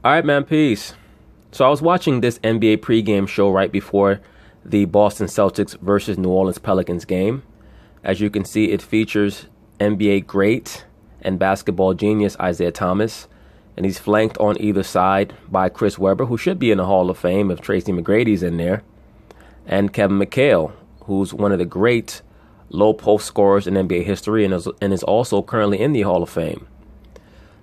All right, man, peace. So I was watching this NBA pregame show right before the Boston Celtics versus New Orleans Pelicans game. As you can see, it features NBA great and basketball genius Isiah Thomas, and he's flanked on either side by Chris Webber, who should be in the Hall of Fame if Tracy McGrady's in there, and Kevin McHale, who's one of the great low post scorers in NBA history and is also currently in the Hall of Fame.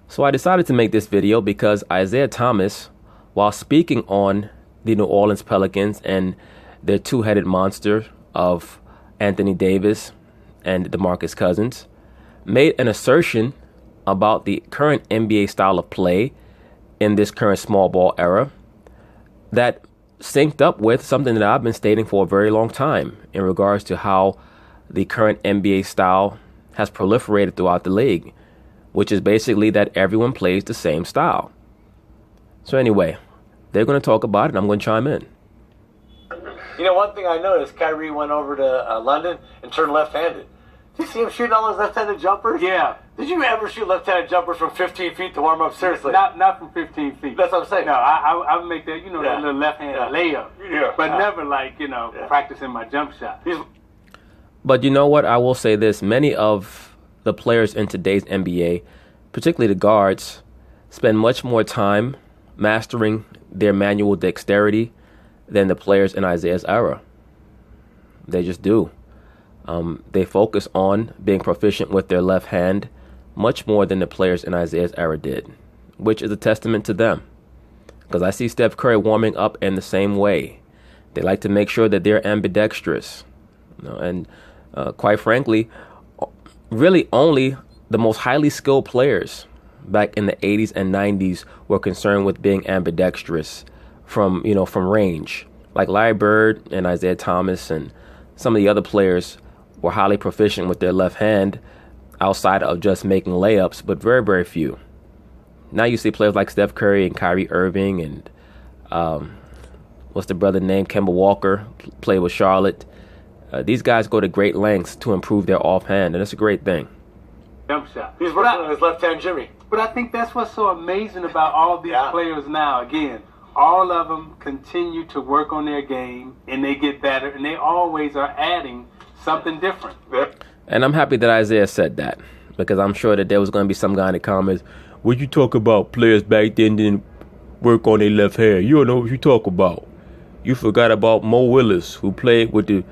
So I decided to make this video because Isiah Thomas, while speaking on the New Orleans Pelicans and their two-headed monster of Anthony Davis and DeMarcus Cousins, made an assertion about the current NBA style of play in this current small ball era that synced up with something that I've been stating for a very long time in regards to how the current NBA style has proliferated throughout the league, which is basically that everyone plays the same style. So anyway, they're going to talk about it, and I'm going to chime in. You know, one thing I noticed, Kyrie went over to London and turned left-handed. Did you see him shooting all those left-handed jumpers? Yeah. Did you ever shoot left-handed jumpers from 15 feet to warm up? Seriously? Not from 15 feet. That's what I'm saying. No, I would make that, that little left-handed layup. Yeah. But never practicing my jump shot. But you know what? I will say this. Many of the players in today's NBA, particularly the guards, spend much more time mastering their manual dexterity than the players in Isiah's era. They just do. They focus on being proficient with their left hand much more than the players in Isiah's era did, which is a testament to them. Because I see Steph Curry warming up in the same way. They like to make sure that they're ambidextrous. And quite frankly, really only the most highly skilled players back in the 80s and 90s were concerned with being ambidextrous from range. Like Larry Bird and Isiah Thomas and some of the other players were highly proficient with their left hand outside of just making layups, but very, very few. Now you see players like Steph Curry and Kyrie Irving and what's the brother named Kemba Walker, play with Charlotte. These guys go to great lengths to improve their offhand, and it's a great thing. Jump shot. He's working on his left-hand Jimmy. But I think that's what's so amazing about all these players now. Again, all of them continue to work on their game, and they get better, and they always are adding something different. Yep. And I'm happy that Isiah said that, because I'm sure that there was going to be some guy in the comments, "Would you talk about players back then didn't work on their left hand? You don't know what you talk about. You forgot about Mo Willis, who played with the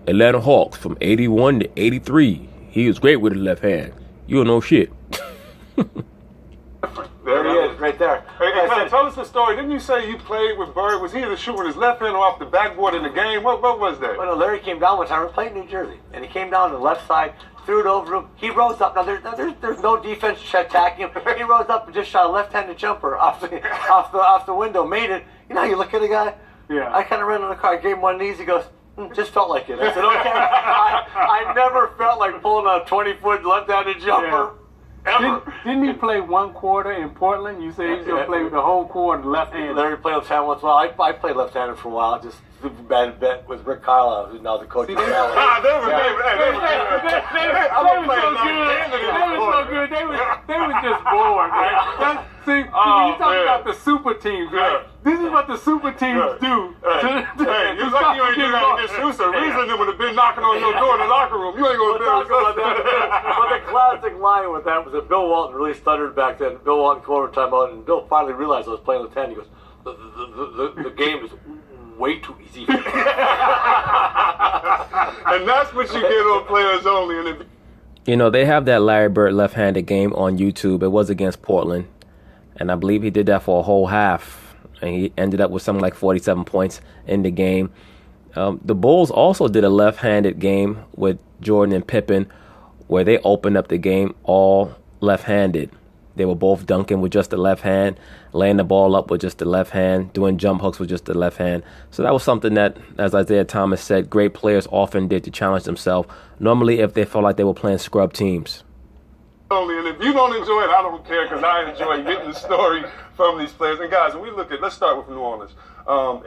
Atlanta Hawks from 81 to 83. He was great with his left hand. You don't know shit." There he is, right there. Hey, tell us the story. Didn't you say you played with Bird? Was he either shooting with his left hand or off the backboard in the game? What was that? Well, no, Larry came down one time. We played in New Jersey, and he came down the left side, threw it over him. He rose up. Now there's no defense attacking him. He rose up and just shot a left-handed jumper off the window. Made it. You know, you look at the guy. Yeah. I kind of ran in the car. I gave him one of these. He goes, just felt like it. I said, okay. I never felt like pulling a 20-foot left-handed jumper. Yeah. Ever. Didn't he play one quarter in Portland? You say he's going to play with the whole quarter left-handed. Larry played left-handed once in a while. I played left-handed for a while. Just bad bet with Rick Carlisle, who's now the coach. See, They They were so good. They were just bored, right? See, when you talk about the super teams, right? This is what the super teams do. Hey, you lucky you ain't doing that against Houston. Reason would have been knocking on your door in the locker room. You ain't going to talk about that. But the classic line with that was that Bill Walton really stuttered back then. Bill Walton came over timeout, and Bill finally realized I was playing left hand. He goes, the game is way too easy for me. And that's what you get on Players Only. And they have that Larry Bird left-handed game on YouTube. It was against Portland, and I believe he did that for a whole half. And he ended up with something like 47 points in the game. The Bulls also did a left-handed game with Jordan and Pippen where they opened up the game all left-handed. They were both dunking with just the left hand, laying the ball up with just the left hand, doing jump hooks with just the left hand. So that was something that, as Isiah Thomas said, great players often did to challenge themselves, normally if they felt like they were playing scrub teams. And if you don't enjoy it, I don't care, because I enjoy getting the story from these players. And guys, when we look at, let's start with New Orleans.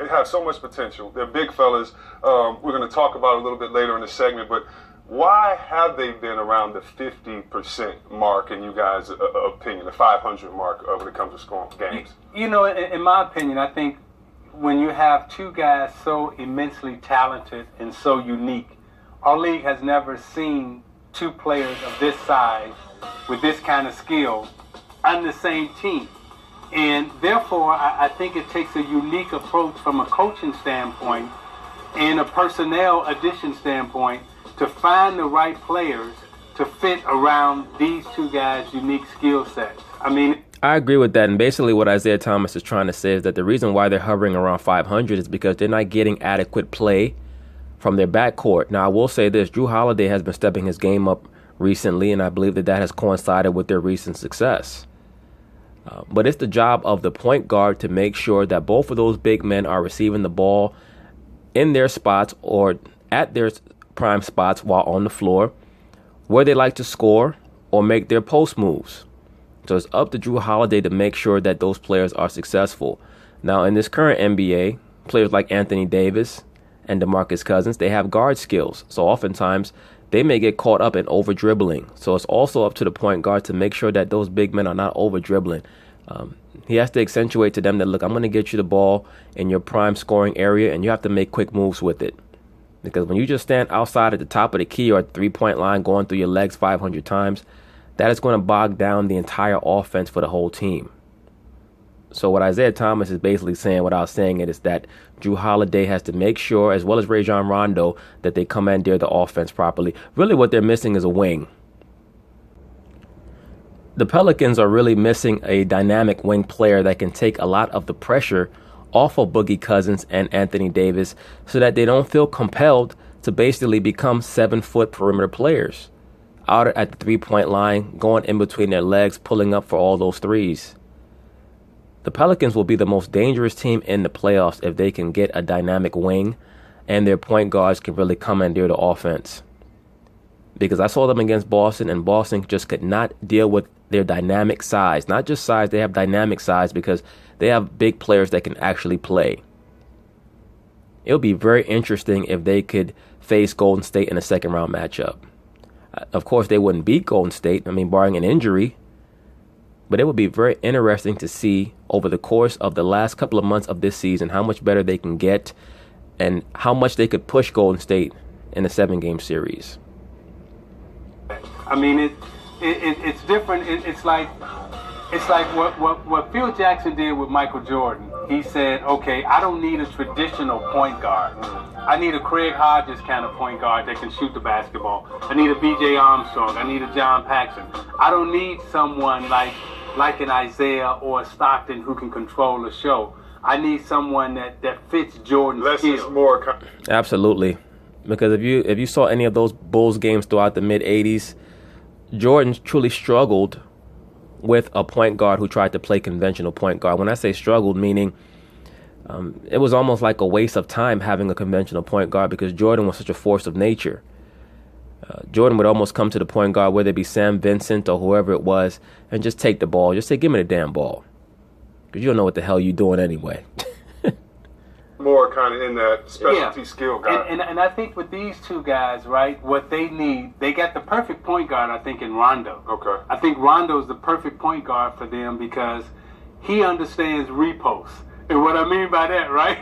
It has so much potential. They're big fellas. We're going to talk about it a little bit later in the segment, but Why have they been around the 50% mark, in you guys' opinion, the 500 mark when it comes to scoring games? You know, in my opinion, I think when you have two guys so immensely talented and so unique, our league has never seen two players of this size with this kind of skill on the same team. And therefore, I think it takes a unique approach from a coaching standpoint and a personnel addition standpoint to find the right players to fit around these two guys' unique skill sets. I mean, I agree with that. And basically what Isiah Thomas is trying to say is that the reason why they're hovering around 500 is because they're not getting adequate play from their backcourt. Now, I will say this. Jrue Holliday has been stepping his game up recently, and I believe that has coincided with their recent success. But it's the job of the point guard to make sure that both of those big men are receiving the ball in their spots or at their prime spots while on the floor, where they like to score or make their post moves. So it's up to Jrue Holliday to make sure that those players are successful. Now, in this current NBA, players like Anthony Davis and DeMarcus Cousins, they have guard skills. So oftentimes, they may get caught up in over-dribbling. So it's also up to the point guard to make sure that those big men are not over-dribbling. He has to accentuate to them that, look, I'm going to get you the ball in your prime scoring area, and you have to make quick moves with it. Because when you just stand outside at the top of the key or at the 3-point line going through your legs 500 times, that is going to bog down the entire offense for the whole team. So what Isiah Thomas is basically saying without saying it is that Jrue Holliday has to make sure, as well as Rajon Rondo, that they commandeer the offense properly. Really what they're missing is a wing. The Pelicans are really missing a dynamic wing player that can take a lot of the pressure off of Boogie Cousins and Anthony Davis so that they don't feel compelled to basically become 7-foot perimeter players out at the 3-point line, going in between their legs, pulling up for all those threes. The Pelicans will be the most dangerous team in the playoffs if they can get a dynamic wing and their point guards can really commandeer the offense. Because I saw them against Boston, and Boston just could not deal with their dynamic size. Not just size, they have dynamic size because they have big players that can actually play. It'll be very interesting if they could face Golden State in a second-round matchup. Of course, they wouldn't beat Golden State, barring an injury. But it would be very interesting to see over the course of the last couple of months of this season how much better they can get and how much they could push Golden State in a 7-game series. I mean, it's different. It's like what Phil Jackson did with Michael Jordan. He said, okay, I don't need a traditional point guard. I need a Craig Hodges kind of point guard that can shoot the basketball. I need a B.J. Armstrong. I need a John Paxson. I don't need someone like an Isiah or a Stockton who can control the show. I need someone that fits Jordan's less skill. is more. Absolutely. Because if you saw any of those Bulls games throughout the mid-'80s, Jordan truly struggled with a point guard who tried to play conventional point guard. When I say struggled, meaning it was almost like a waste of time having a conventional point guard because Jordan was such a force of nature. Jordan would almost come to the point guard, whether it be Sam Vincent or whoever it was, and just take the ball. Just say, give me the damn ball. Because you don't know what the hell you're doing anyway. More kind of in that specialty skill guy. And I think with these two guys, right, what they need, they got the perfect point guard, I think, in Rondo. Okay. I think Rondo's the perfect point guard for them because he understands reposts. And what I mean by that, right,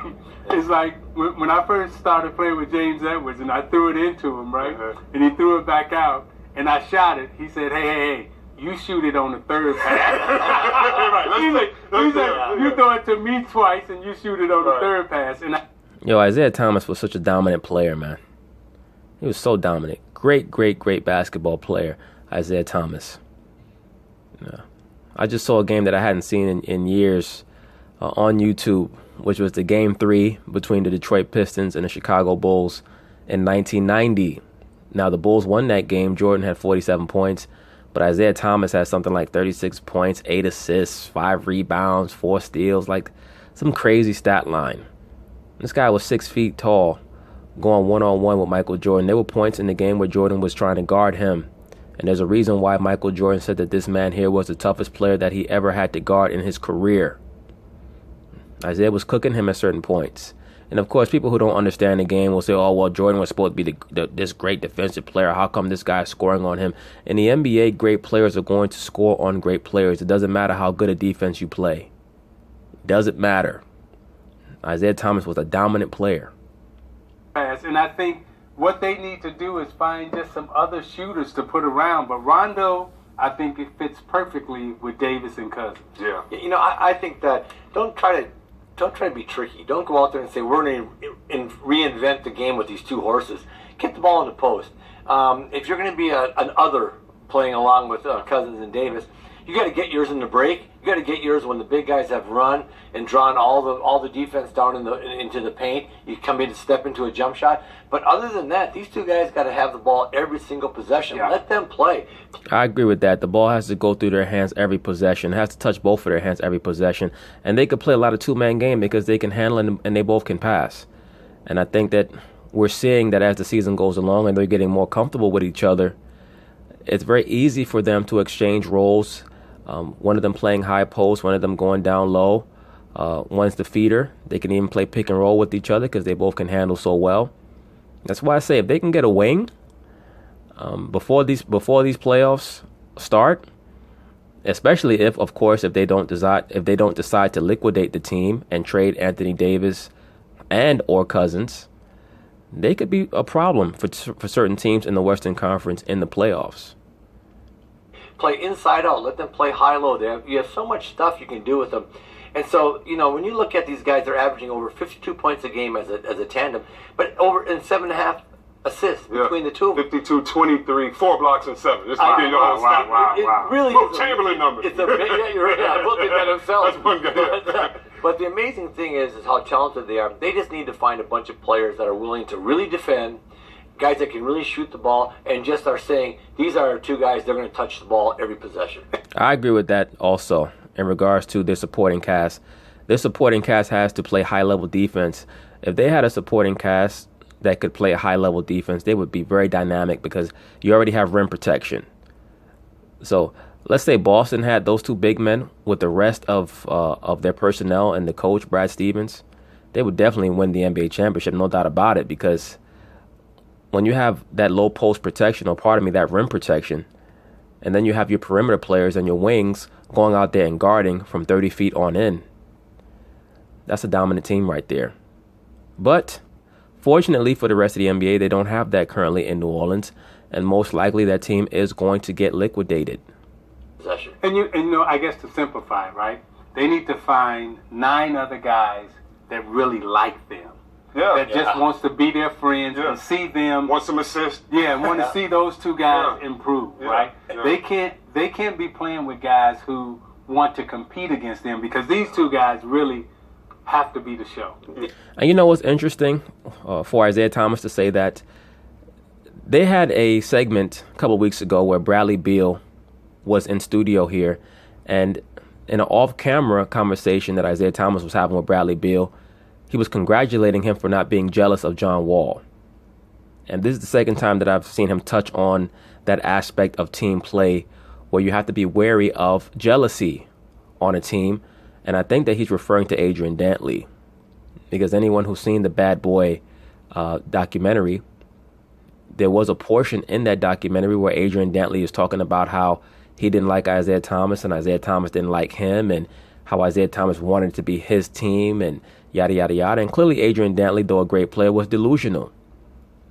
is like when I first started playing with James Edwards and I threw it into him, right, and he threw it back out and I shot it, he said, hey, you shoot it on the third pass. He said, you throw it to me twice and you shoot it on the third pass. And Isiah Thomas was such a dominant player, man. He was so dominant. Great basketball player, Isiah Thomas. Yeah. I just saw a game that I hadn't seen in years on YouTube, which was the Game 3 between the Detroit Pistons and the Chicago Bulls in 1990. Now, the Bulls won that game. Jordan had 47 points. But Isiah Thomas had something like 36 points, 8 assists, 5 rebounds, 4 steals, like some crazy stat line. This guy was 6 feet tall, going one-on-one with Michael Jordan. There were points in the game where Jordan was trying to guard him. And there's a reason why Michael Jordan said that this man here was the toughest player that he ever had to guard in his career. Isiah was cooking him at certain points. And of course, people who don't understand the game will say, "Oh, well, Jordan was supposed to be this great defensive player. How come this guy's scoring on him?" In the NBA, great players are going to score on great players. It doesn't matter how good a defense you play. It doesn't matter. Isiah Thomas was a dominant player. And I think what they need to do is find just some other shooters to put around. But Rondo, I think it fits perfectly with Davis and Cousins. Yeah. You know, I think that don't try to be tricky. Don't go out there and say we're going to reinvent the game with these two horses. Get the ball in the post. If you're going to be an other playing along with Cousins and Davis, you got to get yours in the break. You got to get yours when the big guys have run and drawn all the defense down into the paint. You come in to step into a jump shot. But other than that, these two guys got to have the ball every single possession. Yeah. Let them play. I agree with that. The ball has to go through their hands every possession. It has to touch both of their hands every possession. And they could play a lot of two-man game because they can handle it and they both can pass. And I think that we're seeing that as the season goes along and they're getting more comfortable with each other, it's very easy for them to exchange roles. One of them playing high post, one of them going down low. One's the feeder. They can even play pick and roll with each other because they both can handle so well. That's why I say if they can get a wing before these playoffs start, especially if they don't decide to liquidate the team and trade Anthony Davis and or Cousins, they could be a problem for certain teams in the Western Conference in the playoffs. Play inside out. Let them play high-low. You have so much stuff you can do with them. And so, you know, when you look at these guys, they're averaging over 52 points a game as a tandem, but over 7.5 assists between the two of them. 52, 23, 4 blocks and 7. Just Wow. It really Wilt is. Chamberlain numbers. It's you're right. I will think that themselves. That's one guy. But the amazing thing is how talented they are. They just need to find a bunch of players that are willing to really defend, guys that can really shoot the ball, and just are saying, these are our two guys, they're going to touch the ball every possession. I agree with that also in regards to their supporting cast. Their supporting cast has to play high-level defense. If they had a supporting cast that could play a high-level defense, they would be very dynamic because you already have rim protection. So let's say Boston had those two big men with the rest of their personnel and the coach, Brad Stevens, they would definitely win the NBA championship, no doubt about it, because when you have that low post protection, that rim protection, and then you have your perimeter players and your wings going out there and guarding from 30 feet on in, that's a dominant team right there. But fortunately for the rest of the NBA, they don't have that currently in New Orleans, and most likely that team is going to get liquidated. And you know, I guess to simplify, right? They need to find 9 other guys that really like them. That just wants to be their friends and see them. Want some assists. Yeah, and want to see those two guys improve, right? Yeah. They can't be playing with guys who want to compete against them because these two guys really have to be the show. And you know what's interesting for Isiah Thomas to say that? They had a segment a couple of weeks ago where Bradley Beal was in studio here, and in an off-camera conversation that Isiah Thomas was having with Bradley Beal, he was congratulating him for not being jealous of John Wall. And this is the second time that I've seen him touch on that aspect of team play where you have to be wary of jealousy on a team. And I think that he's referring to Adrian Dantley, because anyone who's seen the Bad Boy documentary, there was a portion in that documentary where Adrian Dantley is talking about how he didn't like Isiah Thomas and Isiah Thomas didn't like him, and how Isiah Thomas wanted it to be his team and yada, yada, yada. And clearly Adrian Dantley, though a great player, was delusional.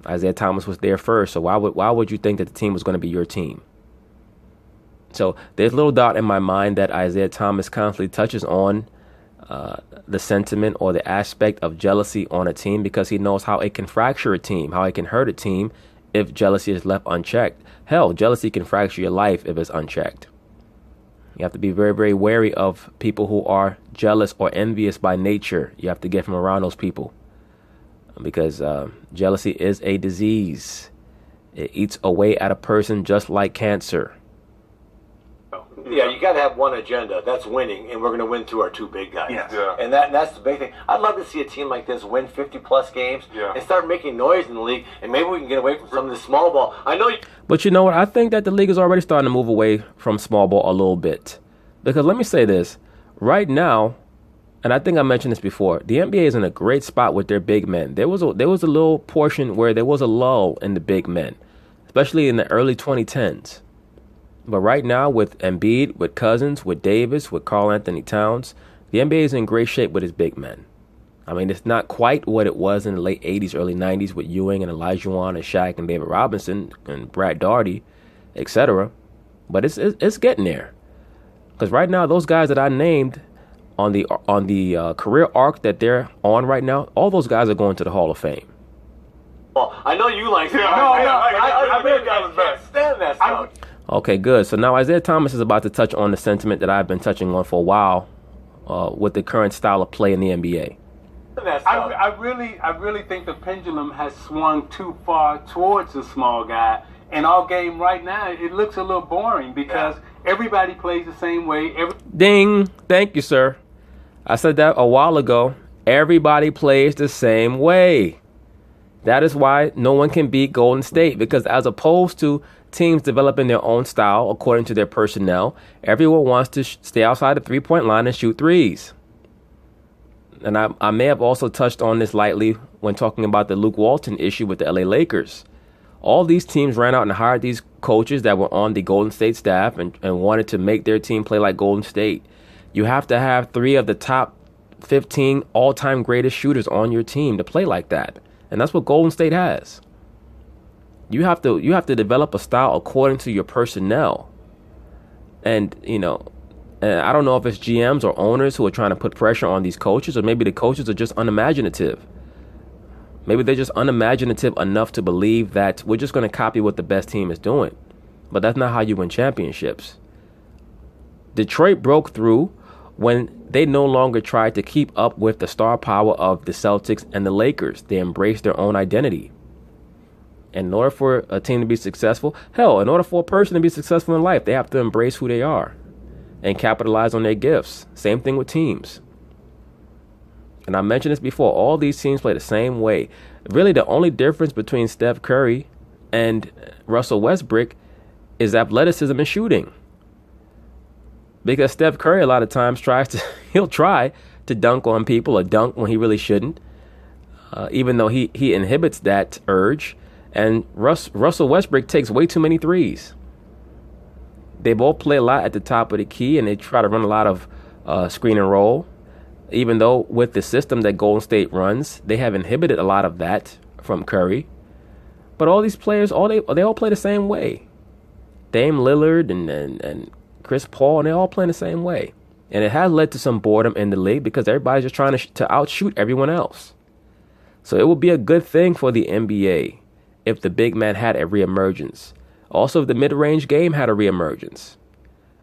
Isiah Thomas was there first, so why would you think that the team was going to be your team? So there's a little doubt in my mind that Isiah Thomas constantly touches on the sentiment or the aspect of jealousy on a team because he knows how it can fracture a team, how it can hurt a team if jealousy is left unchecked. Hell, jealousy can fracture your life if it's unchecked. You have to be very, very wary of people who are jealous or envious by nature. You have to get from around those people because jealousy is a disease. It eats away at a person just like cancer. Yeah, you got to have one agenda. That's winning, and we're going to win through our two big guys. Yes. Yeah. And that's the big thing. I'd love to see a team like this win 50-plus games and start making noise in the league, and maybe we can get away from some of the small ball. I know. But you know what? I think that the league is already starting to move away from small ball a little bit. Because let me say this. Right now, And I think I mentioned this before. The NBA is in a great spot with their big men. There was a little portion where there was a lull in the big men, especially in the early 2010s. But right now, with Embiid, with Cousins, with Davis, with Karl Anthony Towns, the NBA is in great shape with its big men. I mean, it's not quite what it was in the late 80s, early 90s with Ewing and Olajuwon and Shaq and David Robinson and Brad Daugherty, etc. But it's getting there. Because right now, those guys that I named on the career arc that they're on right now, all those guys are going to the Hall of Fame. Well, I know you like that. I really can't stand that stuff. Okay, good. So now Isiah Thomas is about to touch on the sentiment that I've been touching on for a while with the current style of play in the NBA. I really think the pendulum has swung too far towards the small guy. And our game right now, it looks a little boring because everybody plays the same way. Ding. Thank you, sir. I said that a while ago. Everybody plays the same way. That is why no one can beat Golden State, because as opposed to teams developing their own style according to their personnel, everyone wants to stay outside the three-point line and shoot threes. And I may have also touched on this lightly when talking about the Luke Walton issue with the LA Lakers. All these teams ran out and hired these coaches that were on the Golden State staff and wanted to make their team play like Golden State. You have to have 3 of the top 15 all-time greatest shooters on your team to play like that. And that's what Golden State has. You have to develop a style according to your personnel. And, I don't know if it's GMs or owners who are trying to put pressure on these coaches, or maybe the coaches are just unimaginative. Maybe they're just unimaginative enough to believe that we're just going to copy what the best team is doing. But that's not how you win championships. Detroit broke through when they no longer tried to keep up with the star power of the Celtics and the Lakers. They embraced their own identity. And in order for a team to be successful, in order for a person to be successful in life, they have to embrace who they are and capitalize on their gifts. Same thing with teams. And I mentioned this before, all these teams play the same way. Really, the only difference between Steph Curry and Russell Westbrook is athleticism and shooting. Because Steph Curry a lot of times he'll try to dunk on people or dunk when he really shouldn't, even though he inhibits that urge. And Russell Westbrook takes way too many threes. They both play a lot at the top of the key, and they try to run a lot of screen and roll. Even though with the system that Golden State runs, they have inhibited a lot of that from Curry. But all these players, they all play the same way. Dame Lillard and Chris Paul, and they all play the same way. And it has led to some boredom in the league because everybody's just trying to outshoot everyone else. So it would be a good thing for the NBA if the big man had a reemergence. Also, if the mid-range game had a reemergence.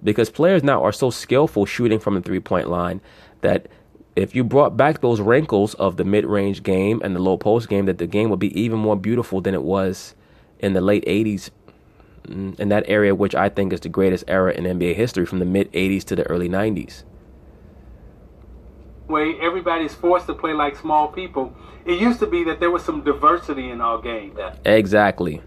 Because players now are so skillful shooting from the three-point line that if you brought back those wrinkles of the mid-range game and the low post game, that the game would be even more beautiful than it was in the late 80s, in that area, which I think is the greatest era in NBA history, from the mid-80s to the early 90s. Way everybody's forced to play like small people. It used to be that there was some diversity in our game. Exactly.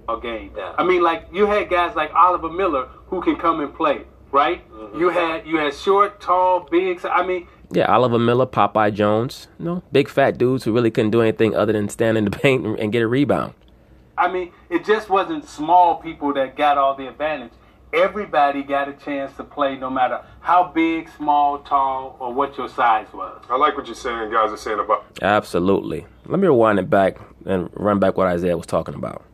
Our game. I mean, like, you had guys like Oliver Miller who can come and play, right? Mm-hmm. You had short, tall, big. I mean, yeah, Oliver Miller, Popeye Jones, big fat dudes who really couldn't do anything other than stand in the paint and get a rebound. I mean, it just wasn't small people that got all the advantage. Everybody got a chance to play, no matter how big, small, tall, or what your size was. I like what you're saying, guys are saying about. Absolutely. Let me rewind it back and run back what Isiah was talking about.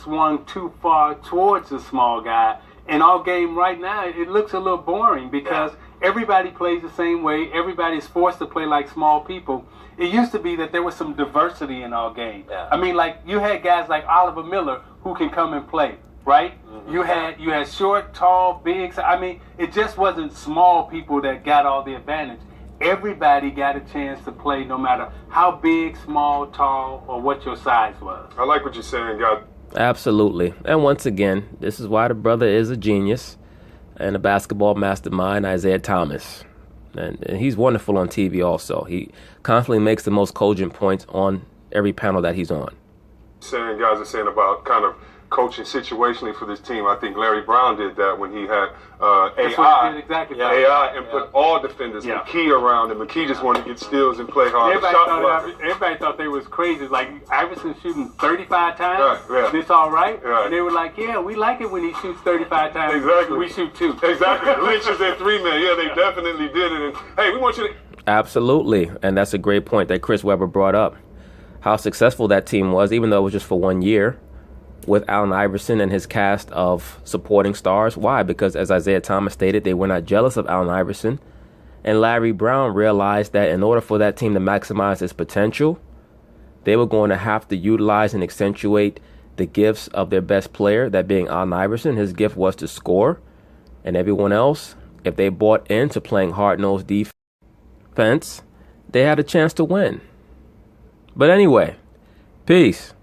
Swung too far towards the small guy. And our game right now, it looks a little boring because everybody plays the same way. Everybody's forced to play like small people. It used to be that there was some diversity in our game. I mean, like, you had guys like Oliver Miller who can come and play, right? Mm-hmm. You had short, tall, big. I mean, it just wasn't small people that got all the advantage. Everybody got a chance to play, no matter how big, small, tall, or what your size was. I like what you're saying, guys. Absolutely. And once again, this is why the brother is a genius and a basketball mastermind, Isiah Thomas. And he's wonderful on TV also. He constantly makes the most cogent points on every panel that he's on. Saying guys are saying about kind of coaching situationally for this team. I think Larry Brown did that when he had That's what he did exactly. AI and put all defenders, McKee around him. McKee just wanted to get steals and play hard. Everybody thought they was crazy. Like Iverson shooting 35 times. It's all right. And they were like, yeah, we like it when he shoots 35 times. Exactly. We shoot 2. Exactly. Lynch's at 3-man. Yeah, they definitely did it. And hey, we want you to. Absolutely. And that's a great point that Chris Webber brought up. How successful that team was, even though it was just for 1 year, with Allen Iverson and his cast of supporting stars. Why? Because as Isiah Thomas stated, they were not jealous of Allen Iverson. And Larry Brown realized that in order for that team to maximize its potential, they were going to have to utilize and accentuate the gifts of their best player, that being Allen Iverson. His gift was to score. And everyone else, if they bought into playing hard-nosed defense, they had a chance to win. But anyway, peace.